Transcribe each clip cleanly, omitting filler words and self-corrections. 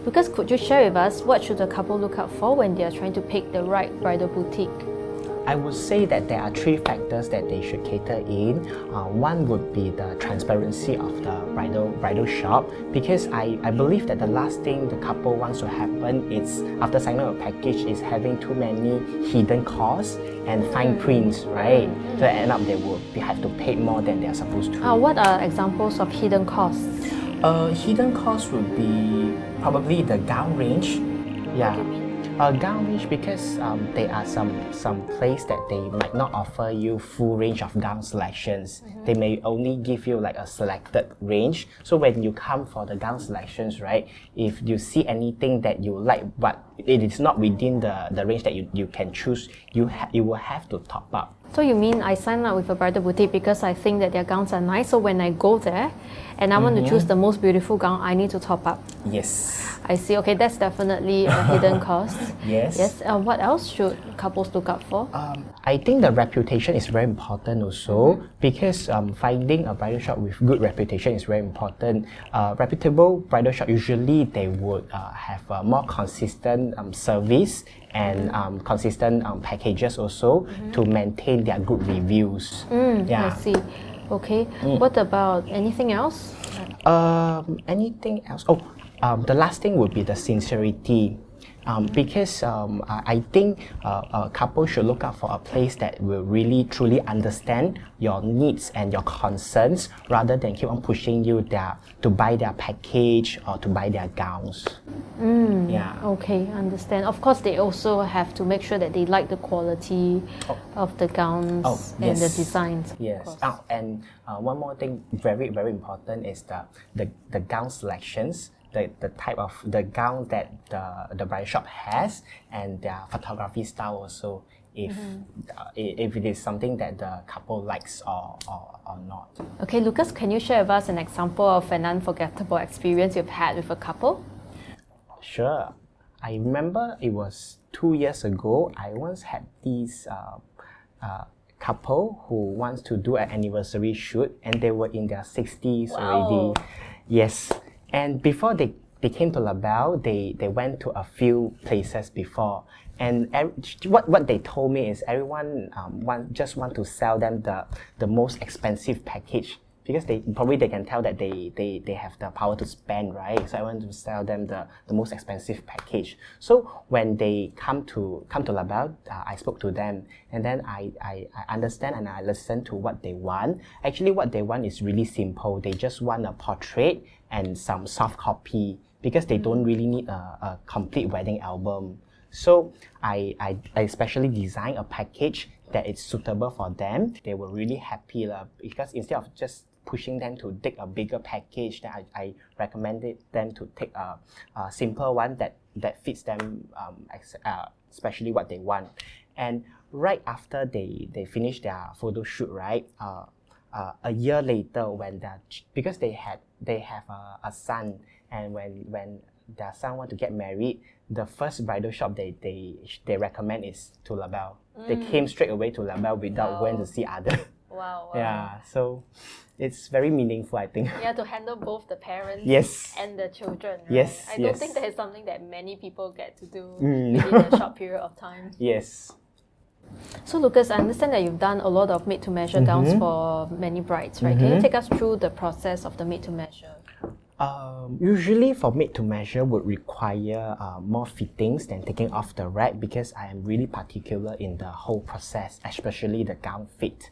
Lucas, could you share with us what should the couple look out for when they are trying to pick the right bridal boutique? I would say that there are three factors that they should cater in. One would be the transparency of the bridal shop, because I believe that the last thing the couple wants to happen is, after signing a package, is having too many hidden costs and fine prints, right? So end up they will have to pay more than they are supposed to. What are examples of hidden costs? Hidden costs would be probably the gown range. Yeah. What do you mean? Gown range, because there are some place that they might not offer you full range of gown selections. They may only give you like a selected range. So when you come for the gown selections, right, if you see anything that you like but it is not within the range that you can choose, you will have to top up. So you mean I sign up with a bridal boutique because I think that their gowns are nice, so when I go there and I want to choose the most beautiful gown, I need to top up? Yes. I see. Okay, that's definitely a hidden cost. Yes. Yes. What else should couples look out for? I think the reputation is very important also, because finding a bridal shop with good reputation is very important. Reputable bridal shop, usually they would have a more consistent service and consistent packages also to maintain their good reviews. I see. Okay. What about anything else? Anything else? The last thing would be the sincerity. Because I think a couple should look out for a place that will really truly understand your needs and your concerns, rather than keep on pushing you to buy their package or to buy their gowns. Yeah. Okay, understand. Of course, they also have to make sure that they like the quality of the gowns and the designs. Yes. And one more thing, very very important, is the gown selections. The type of the gown that the bridal shop has, and their photography style also, if it is something that the couple likes or not. Okay, Lucas, can you share with us an example of an unforgettable experience you've had with a couple? Sure. I remember it was 2 years ago. I once had this couple who wants to do an anniversary shoot, and they were in their 60s already. Yes. And before they came to Labelle, they went to a few places before. And what they told me is everyone just want to sell them the most expensive package, because they can tell that they have the power to spend, right? So I want to sell them the most expensive package. So when they come to Labelle, I spoke to them, and then I understand and I listen to what they want. Actually, what they want is really simple. They just want a portrait and some soft copy, because they don't really need a complete wedding album. So I especially designed a package that is suitable for them. They were really happy because instead of just pushing them to take a bigger package, then I recommended them to take a simple one that fits them, especially what they want. And right after they finish their photo shoot, right, a year later, because they have a son, and when their son want to get married, the first bridal shop they recommend is to Labelle. They came straight away to Labelle without going to see other. Wow. Yeah, so it's very meaningful, I think. Yeah, to handle both the parents and the children, right? Yes. I don't think that is something that many people get to do within a short period of time. Yes. So Lucas, I understand that you've done a lot of made-to-measure gowns for many brides, right? Can you take us through the process of the made-to-measure? Usually for made-to-measure would require more fittings than taking off the rack, because I am really particular in the whole process, especially the gown fit.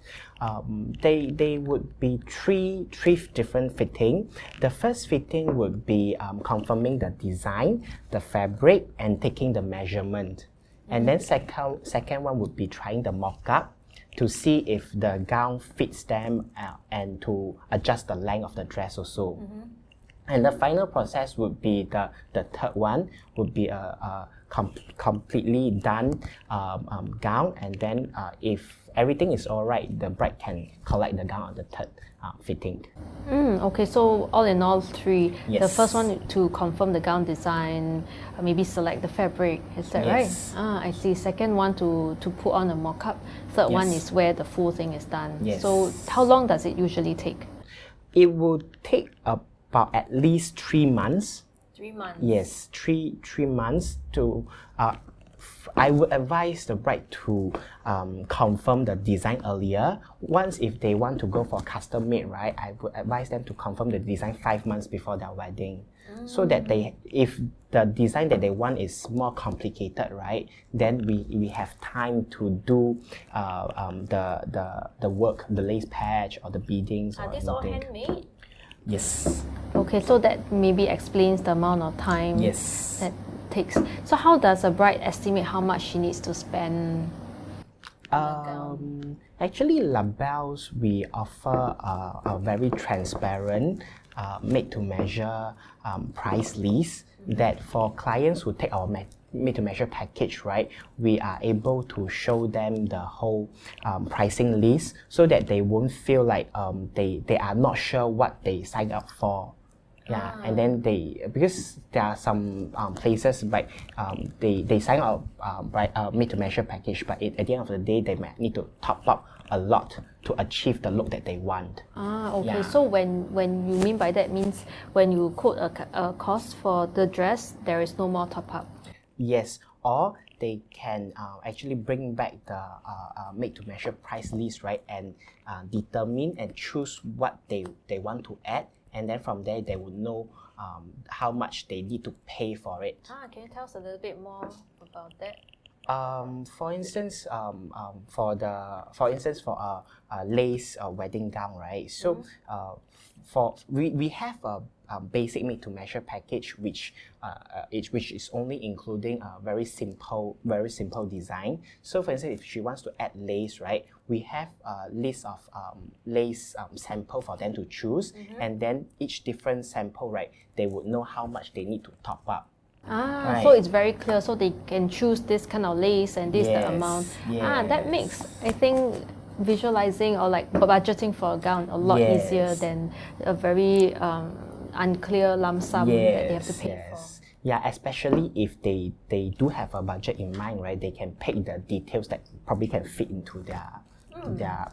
They would be three different fitting. The first fitting would be confirming the design, the fabric, and taking the measurement. And then second one would be trying the mock-up to see if the gown fits them and to adjust the length of the dress also. And the final process would be the third one, would be a completely done gown, and then if everything is all right, the bride can collect the gown on the third fitting. Okay, so all in all, three. Yes. The first one to confirm the gown design, maybe select the fabric, is that right? I see. Second one to put on a mock-up. Third one is where the full thing is done. Yes. So how long does it usually take? It would take about at least 3 months. 3 months. Yes, three months to. I would advise the bride to confirm the design earlier. Once if they want to go for custom made, right, I would advise them to confirm the design 5 months before their wedding. So that if the design that they want is more complicated, right, then we have time to do the work, the lace patch or the beadings. Are these all handmade? Yes. Okay, so that maybe explains the amount of time that takes. So how does a bride estimate how much she needs to spend on a gown? Actually, Labelle's, we offer a very transparent, made-to-measure price list that for clients who take our made-to-measure package, right, we are able to show them the whole pricing list so that they won't feel like they are not sure what they signed up for. Yeah, and then because there are some places like they sign up made-to-measure package, but at the end of the day they might need to top up a lot to achieve the look that they want. Okay. Yeah. So when you mean by that means when you quote a cost for the dress, there is no more top up. Yes, or they can actually bring back the made-to-measure price list, right, and determine and choose what they want to add. And then from there, they would know how much they need to pay for it. Can you tell us a little bit more about that? For instance, for a lace wedding gown, right? So, we have a basic made-to-measure package, which is only including a very simple design. So, for instance, if she wants to add lace, right, we have a list of lace sample for them to choose, and then each different sample, right, they would know how much they need to top up. Right. So it's very clear, so they can choose this kind of lace and this the amount. That makes, I think, visualizing or like budgeting for a gown a lot easier than a very unclear lump sum that they have to pay for. Yeah, especially if they do have a budget in mind, right? They can pick the details that probably can fit into their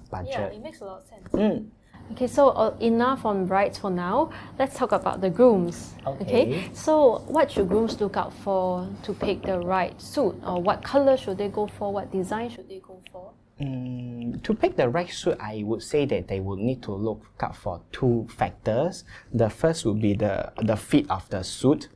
budget. Yeah, it makes a lot of sense. Okay, so enough on brides for now. Let's talk about the grooms. Okay, so what should grooms look out for to pick the right suit? Or what color should they go for? What design should they go for? To pick the right suit, I would say that they would need to look out for 2 factors. The first would be the fit of the suit.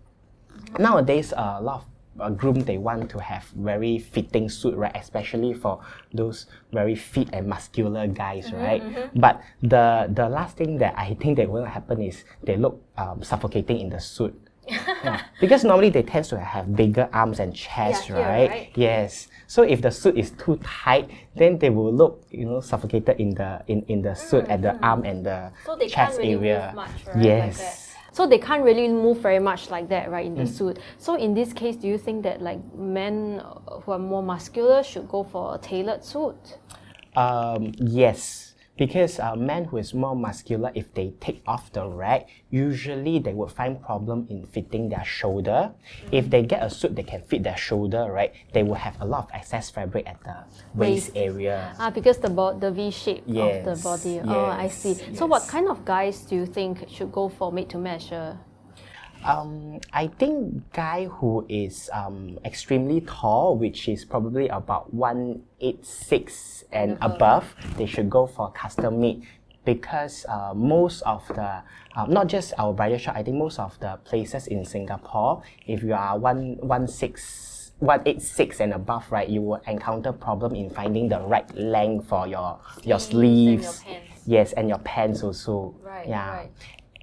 Nowadays, a lot of groom, they want to have very fitting suit, right? Especially for those very fit and muscular guys, right? But the last thing that I think that will happen is they look suffocating in the suit. Because normally they tend to have bigger arms and chest, right? Yes. So if the suit is too tight, then they will look, suffocated in the suit at the arm and the chest area. Move much, right? Yes. Like so they can't really move very much like that, right, in the suit. So in this case, do you think that like men who are more muscular should go for a tailored suit? Yes. Because men who is more muscular, if they take off the rack, usually they would find problem in fitting their shoulder. If they get a suit that can fit their shoulder, right, they will have a lot of excess fabric at the waist area. Because the V shape of the body. I see. So what kind of guys do you think should go for made to measure? I think guy who is extremely tall, which is probably about 186 and above, they should go for custom made, because most of the, not just our bridal shop, I think most of the places in Singapore, if you are 186 and above, right, you will encounter problem in finding the right length for your sleeves. And your pants. Yes, and your pants also. Right.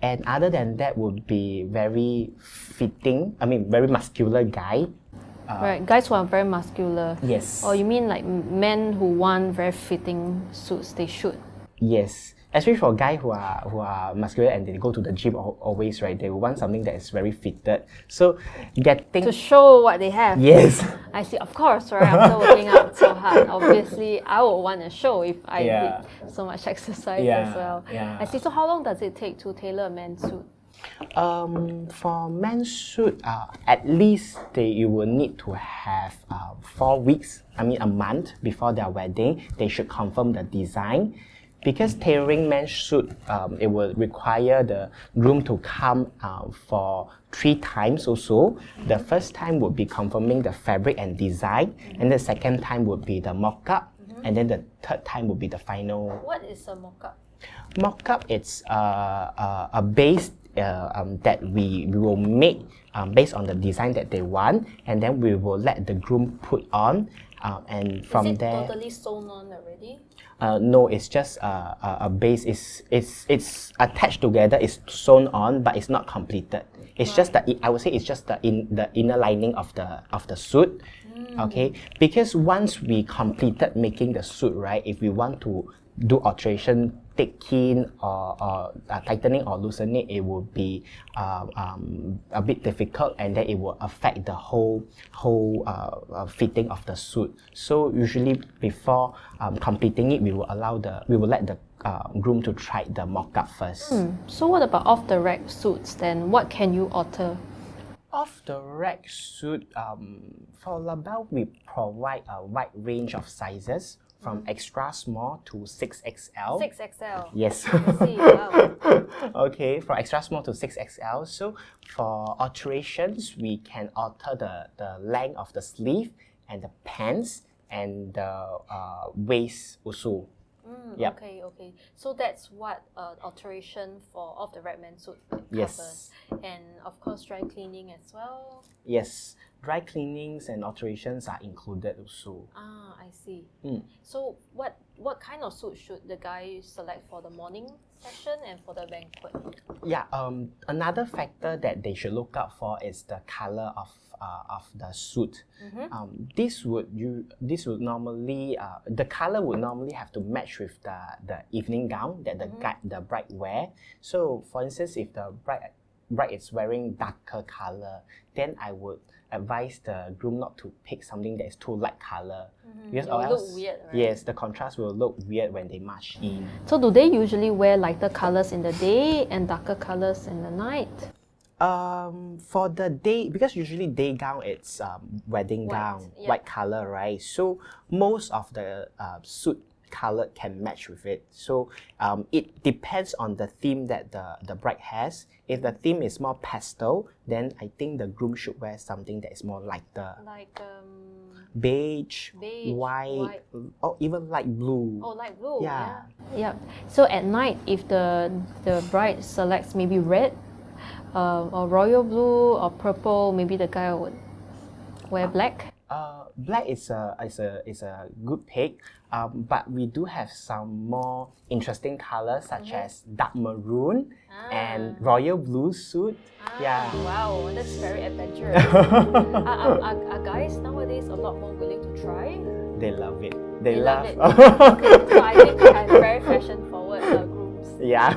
And other than that would be very very muscular guy. Right, guys who are very muscular. Yes. Or you mean like men who want very fitting suits, they should? Yes. Especially for guys who are muscular and they go to the gym always, right? They want something that is very fitted. So getting to show what they have. Yes. I see. Of course, right? After working out so hard, obviously I would want to show if I did so much exercise as well. I see. So how long does it take to tailor a men's suit? For men's suit, at least you will need to have 4 weeks, a month before their wedding. They should confirm the design. because tailoring men's suit, it will require the groom to come for 3 times also. The first time would be confirming the fabric and design, and the second time would be the mock-up, and then the third time would be the final. What is a mock-up? Mock-up, it's a base that we will make based on the design that they want, and then we will let the groom put on, and from is it there. Totally sewn on already? No, it's just a base. It's attached together. It's sewn on, but it's not completed. It's just the, I would say it's just the inner lining of the suit. Okay, because once we completed making the suit, right, if we want to do alteration, taking or tightening or loosening, it would be a bit difficult, and then it will affect the whole fitting of the suit. So usually before completing it, we will let the groom to try the mock-up first. So what about off-the-rack suits then? What can you alter? Off-the-rack suit, for Labelle, we provide a wide range of sizes, from extra small to 6XL. 6XL? Yes. I see, wow. Okay, from extra small to 6XL. So for alterations, we can alter the length of the sleeve and the pants and the waist also. Yep. Okay. So that's what alteration for off-the-rack men's suit covers. Yes. And of course, dry cleaning as well. Yes, dry cleanings and alterations are included also. Ah, I see. So what kind of suit should the guy select for the morning session and for the banquet? Yeah, another factor that they should look out for is the color of the suit. This would normally the color would normally have to match with the evening gown that the bride wear. So for instance, if the bride is wearing darker color, then I would advise the groom not to pick something that is too light color, because or else, look weird, right? Yes, the contrast will look weird when they march in. So do they usually wear lighter colors in the day and darker colors in the night? For the day, because usually day gown it's wedding gown, white color, right? So most of the suit color can match with it. So it depends on the theme that the bride has. If the theme is more pastel, then I think the groom should wear something that is more lighter. Like beige, white, or even light blue. Oh, light blue. Yeah. Yeah. So at night, if the bride selects maybe red, or royal blue or purple, maybe the guy would wear black. Black is a good pick, but we do have some more interesting colors such as dark maroon and royal blue suit. Yeah. Wow, that's very adventurous. Are guys nowadays a lot more willing to try? They love it. They love it. So I think I have very fashion forward grooms. Yeah.